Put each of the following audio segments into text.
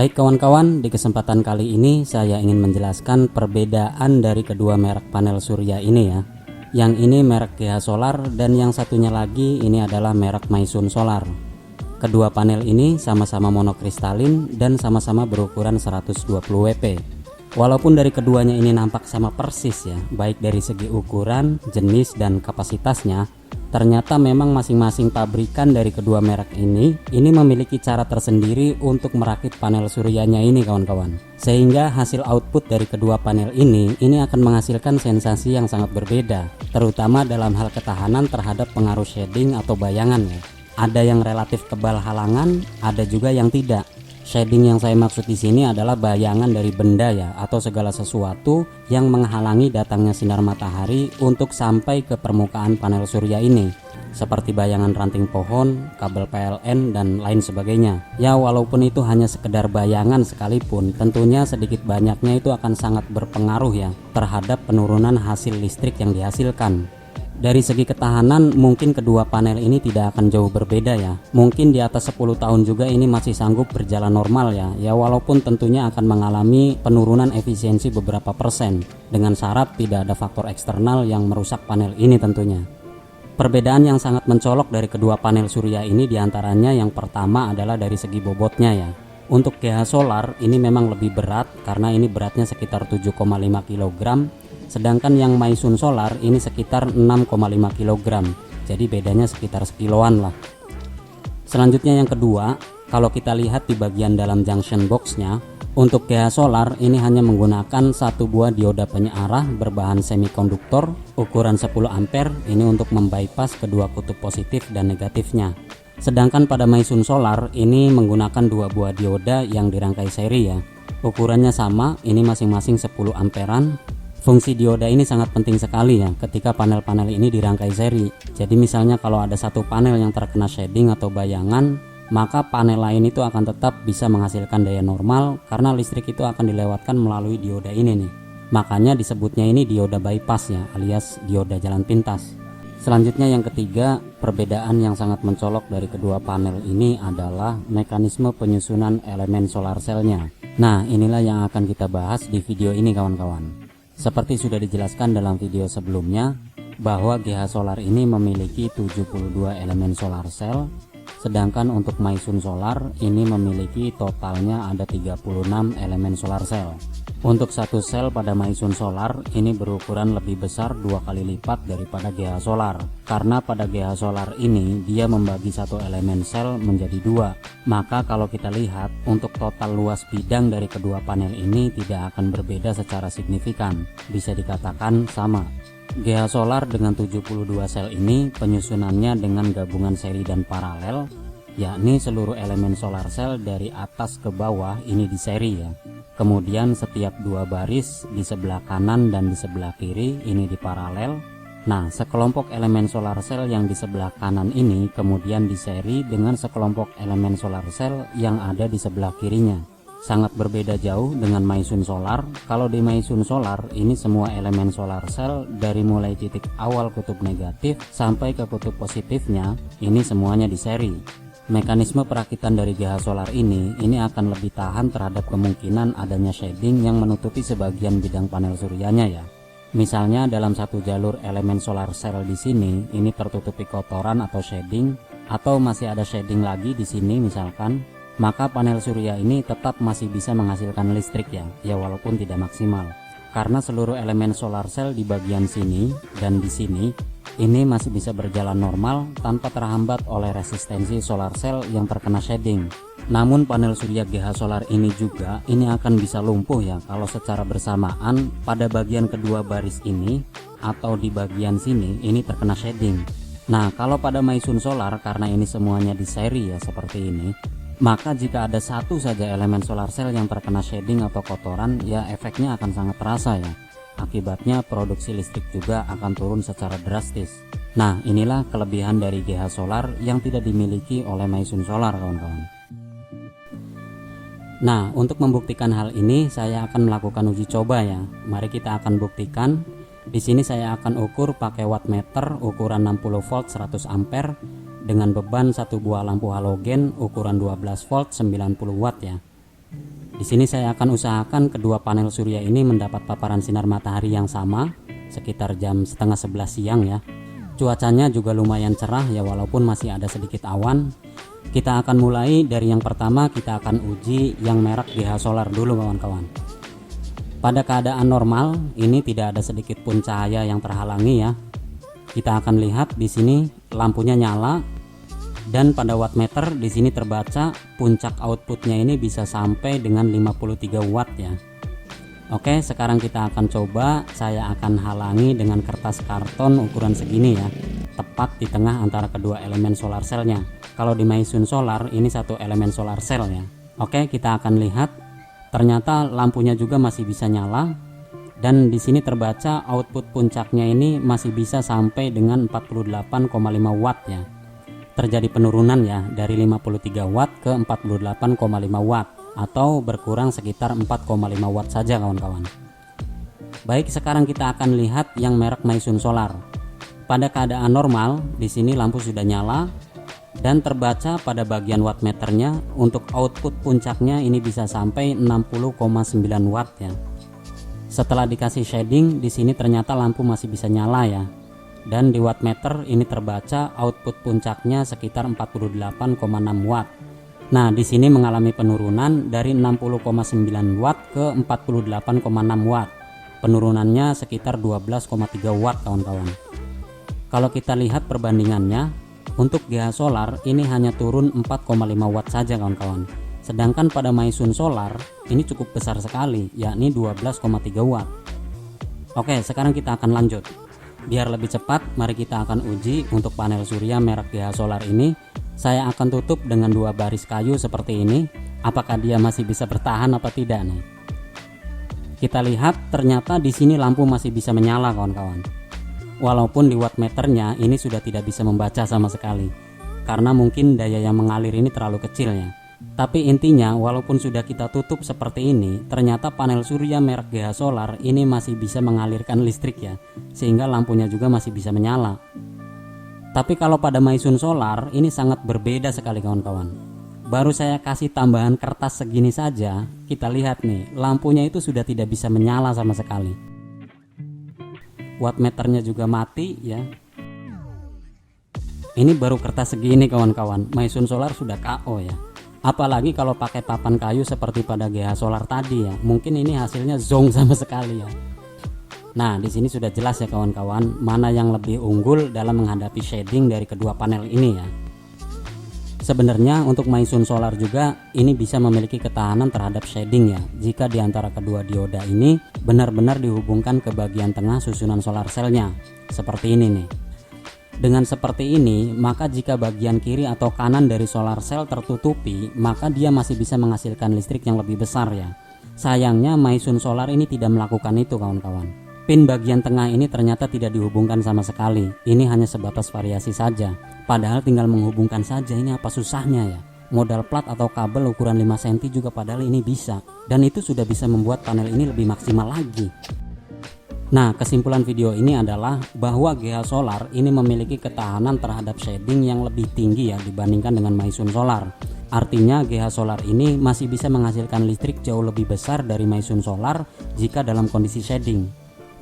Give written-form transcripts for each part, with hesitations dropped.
Baik kawan-kawan, di kesempatan kali ini saya ingin menjelaskan perbedaan dari kedua merek panel surya ini ya. Yang ini merek GH Solar dan yang satunya lagi ini adalah merek Maisun Solar. Kedua panel ini sama-sama monokristalin dan sama-sama berukuran 120 WP. Walaupun dari keduanya ini nampak sama persis ya, baik dari segi ukuran, jenis dan kapasitasnya, ternyata memang masing-masing pabrikan dari kedua merek ini memiliki cara tersendiri untuk merakit panel suryanya ini kawan-kawan. Sehingga hasil output dari kedua panel ini akan menghasilkan sensasi yang sangat berbeda, terutama dalam hal ketahanan terhadap pengaruh shading atau bayangan ya. Ada yang relatif tebal halangan, ada juga yang tidak. Shading yang saya maksud di sini adalah bayangan dari benda ya, atau segala sesuatu yang menghalangi datangnya sinar matahari untuk sampai ke permukaan panel surya ini, seperti bayangan ranting pohon, kabel PLN dan lain sebagainya. Ya walaupun itu hanya sekedar bayangan sekalipun, tentunya sedikit banyaknya itu akan sangat berpengaruh ya terhadap penurunan hasil listrik yang dihasilkan. Dari segi ketahanan mungkin kedua panel ini tidak akan jauh berbeda ya. Mungkin di atas 10 tahun juga ini masih sanggup berjalan normal ya. Ya walaupun tentunya akan mengalami penurunan efisiensi beberapa persen, dengan syarat tidak ada faktor eksternal yang merusak panel ini tentunya. Perbedaan yang sangat mencolok dari kedua panel surya ini diantaranya yang pertama adalah dari segi bobotnya ya. Untuk GH Solar ini memang lebih berat karena ini beratnya sekitar 7,5 kg. Sedangkan yang Maisun Solar ini sekitar 6,5 kg. Jadi bedanya sekitar sekiloan lah. Selanjutnya yang kedua, kalau kita lihat di bagian dalam junction boxnya, untuk GH Solar ini hanya menggunakan satu buah dioda penyearah berbahan semikonduktor ukuran 10 ampere ini untuk membypass kedua kutub positif dan negatifnya. Sedangkan pada Maisun Solar ini menggunakan dua buah dioda yang dirangkai seri ya. Ukurannya sama, ini masing-masing 10 amperan. Fungsi dioda ini sangat penting sekali ya ketika panel-panel ini dirangkai seri. Jadi misalnya kalau ada satu panel yang terkena shading atau bayangan, maka panel lain itu akan tetap bisa menghasilkan daya normal karena listrik itu akan dilewatkan melalui dioda ini nih. Makanya disebutnya ini dioda bypass ya, alias dioda jalan pintas. Selanjutnya yang ketiga, perbedaan yang sangat mencolok dari kedua panel ini adalah mekanisme penyusunan elemen solar cell-nya. Nah, inilah yang akan kita bahas di video ini kawan-kawan. Seperti sudah dijelaskan dalam video sebelumnya, bahwa GH Solar ini memiliki 72 elemen solar cell, sedangkan untuk Maisun Solar ini memiliki totalnya ada 36 elemen solar cell. Untuk satu sel pada Maisun Solar ini berukuran lebih besar 2 kali lipat daripada GH Solar, karena pada GH Solar ini dia membagi satu elemen sel menjadi dua. Maka kalau kita lihat untuk total luas bidang dari kedua panel ini tidak akan berbeda secara signifikan, bisa dikatakan sama. GH Solar dengan 72 sel ini penyusunannya dengan gabungan seri dan paralel, yakni seluruh elemen solar cell dari atas ke bawah ini di seri ya. Kemudian setiap dua baris di sebelah kanan dan di sebelah kiri ini di paralel. Nah, sekelompok elemen solar cell yang di sebelah kanan ini kemudian di seri dengan sekelompok elemen solar cell yang ada di sebelah kirinya. Sangat berbeda jauh dengan Maisun Solar. Kalau di Maisun Solar ini semua elemen solar cell dari mulai titik awal kutub negatif sampai ke kutub positifnya ini semuanya di seri. Mekanisme perakitan dari GH Solar ini akan lebih tahan terhadap kemungkinan adanya shading yang menutupi sebagian bidang panel suryanya ya. Misalnya dalam satu jalur elemen solar cell di sini ini tertutupi kotoran atau shading, atau masih ada shading lagi di sini misalkan, maka panel surya ini tetap masih bisa menghasilkan listrik ya walaupun tidak maksimal. Karena seluruh elemen solar cell di bagian sini dan di sini ini masih bisa berjalan normal tanpa terhambat oleh resistensi solar cell yang terkena shading. Namun panel surya GH Solar ini juga akan bisa lumpuh ya kalau secara bersamaan pada bagian kedua baris ini atau di bagian sini ini terkena shading. Nah, kalau pada Maisun Solar karena ini semuanya di seri ya seperti ini, maka jika ada satu saja elemen solar cell yang terkena shading atau kotoran ya efeknya akan sangat terasa ya. Akibatnya produksi listrik juga akan turun secara drastis. Nah, inilah kelebihan dari GH Solar yang tidak dimiliki oleh Maisun Solar kawan-kawan. Nah, untuk membuktikan hal ini saya akan melakukan uji coba ya. Mari kita akan buktikan. Di sini saya akan ukur pakai wattmeter ukuran 60 volt 100 ampere dengan beban satu buah lampu halogen ukuran 12 volt 90 watt ya. Di sini saya akan usahakan kedua panel surya ini mendapat paparan sinar matahari yang sama, sekitar jam setengah 11 siang ya. Cuacanya juga lumayan cerah ya, walaupun masih ada sedikit awan. Kita akan mulai dari yang pertama, kita akan uji yang merek GH Solar dulu kawan-kawan. Pada keadaan normal, ini tidak ada sedikit pun cahaya yang terhalangi ya. Kita akan lihat di sini lampunya nyala. Dan pada wattmeter di sini terbaca puncak outputnya ini bisa sampai dengan 53 watt ya. Oke, sekarang kita akan coba. Saya akan halangi dengan kertas karton ukuran segini ya, tepat di tengah antara kedua elemen solar cell-nya. Kalau di Maisun Solar ini satu elemen solar cell ya. Oke, kita akan lihat. Ternyata lampunya juga masih bisa nyala. Dan di sini terbaca output puncaknya ini masih bisa sampai dengan 48,5 watt ya. Terjadi penurunan ya dari 53 watt ke 48,5 watt atau berkurang sekitar 4,5 watt saja kawan-kawan. Baik, sekarang kita akan lihat yang merek Maisun Solar. Pada keadaan normal di sini lampu sudah nyala dan terbaca pada bagian wattmeternya untuk output puncaknya ini bisa sampai 60,9 watt ya. Setelah dikasih shading di sini ternyata lampu masih bisa nyala ya. Dan di wattmeter ini terbaca output puncaknya sekitar 48,6 watt. Nah, di sini mengalami penurunan dari 60,9 watt ke 48,6 watt. Penurunannya sekitar 12,3 watt kawan-kawan. Kalau kita lihat perbandingannya, untuk GH Solar ini hanya turun 4,5 watt saja kawan-kawan. Sedangkan pada Maisun Solar ini cukup besar sekali, yakni 12,3 watt. Oke, sekarang kita akan lanjut. Biar lebih cepat, mari kita akan uji untuk panel surya merek GH Solar ini. Saya akan tutup dengan dua baris kayu seperti ini. Apakah dia masih bisa bertahan apa tidak nih? Kita lihat ternyata di sini lampu masih bisa menyala kawan-kawan. Walaupun di wattmeternya ini sudah tidak bisa membaca sama sekali. Karena mungkin daya yang mengalir ini terlalu kecil ya. Tapi intinya walaupun sudah kita tutup seperti ini, ternyata panel surya merek GH Solar ini masih bisa mengalirkan listrik ya, sehingga lampunya juga masih bisa menyala. Tapi kalau pada Maisun Solar ini sangat berbeda sekali kawan-kawan. Baru saya kasih tambahan kertas segini saja, kita lihat nih, lampunya itu sudah tidak bisa menyala sama sekali. Wattmeternya juga mati ya. Ini baru kertas segini kawan-kawan, Maisun Solar sudah KO ya. Apalagi kalau pakai papan kayu seperti pada GH Solar tadi ya, mungkin ini hasilnya zonk sama sekali ya. Nah, di sini sudah jelas ya kawan-kawan, mana yang lebih unggul dalam menghadapi shading dari kedua panel ini ya. Sebenarnya untuk Maisun Solar juga ini bisa memiliki ketahanan terhadap shading ya, jika di antara kedua dioda ini benar-benar dihubungkan ke bagian tengah susunan solar cell-nya, seperti ini nih. Dengan seperti ini, maka jika bagian kiri atau kanan dari solar cell tertutupi, maka dia masih bisa menghasilkan listrik yang lebih besar ya. Sayangnya Maisun Solar ini tidak melakukan itu kawan-kawan. Pin bagian tengah ini ternyata tidak dihubungkan sama sekali. Ini hanya sebatas variasi saja. Padahal tinggal menghubungkan saja, ini apa susahnya ya. Modal plat atau kabel ukuran 5 cm juga padahal ini bisa. Dan itu sudah bisa membuat panel ini lebih maksimal lagi. Nah, kesimpulan video ini adalah bahwa GH Solar ini memiliki ketahanan terhadap shading yang lebih tinggi ya dibandingkan dengan Maisun Solar. Artinya GH Solar ini masih bisa menghasilkan listrik jauh lebih besar dari Maisun Solar jika dalam kondisi shading.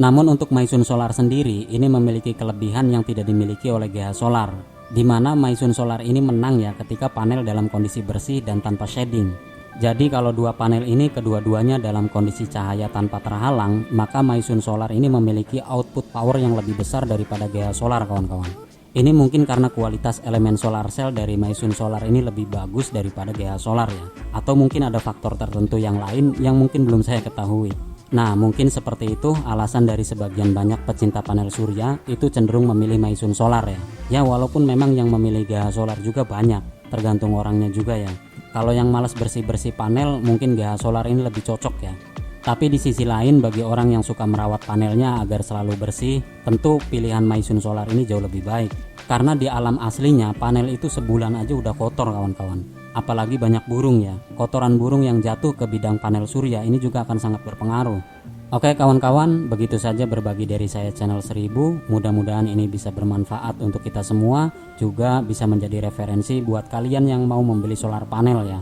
Namun untuk Maisun Solar sendiri ini memiliki kelebihan yang tidak dimiliki oleh GH Solar, di mana Maisun Solar ini menang ya ketika panel dalam kondisi bersih dan tanpa shading. Jadi kalau dua panel ini kedua-duanya dalam kondisi cahaya tanpa terhalang, maka Maisun Solar ini memiliki output power yang lebih besar daripada GH Solar kawan-kawan. Ini mungkin karena kualitas elemen solar cell dari Maisun Solar ini lebih bagus daripada GH Solar ya. Atau mungkin ada faktor tertentu yang lain yang mungkin belum saya ketahui. Nah, mungkin seperti itu alasan dari sebagian banyak pecinta panel surya itu cenderung memilih Maisun Solar ya. Ya walaupun memang yang memilih GH Solar juga banyak, tergantung orangnya juga ya. Kalau yang malas bersih-bersih panel mungkin GH Solar ini lebih cocok ya. Tapi di sisi lain bagi orang yang suka merawat panelnya agar selalu bersih, tentu pilihan Maisun Solar ini jauh lebih baik. Karena di alam aslinya panel itu sebulan aja udah kotor kawan-kawan. Apalagi banyak burung ya. Kotoran burung yang jatuh ke bidang panel surya ini juga akan sangat berpengaruh. Oke kawan-kawan, begitu saja berbagi dari saya channel 1000. Mudah-mudahan ini bisa bermanfaat untuk kita semua, juga bisa menjadi referensi buat kalian yang mau membeli solar panel ya.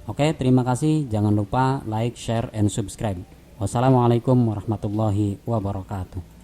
Oke, terima kasih. Jangan lupa like, share, and subscribe. Wassalamualaikum warahmatullahi wabarakatuh.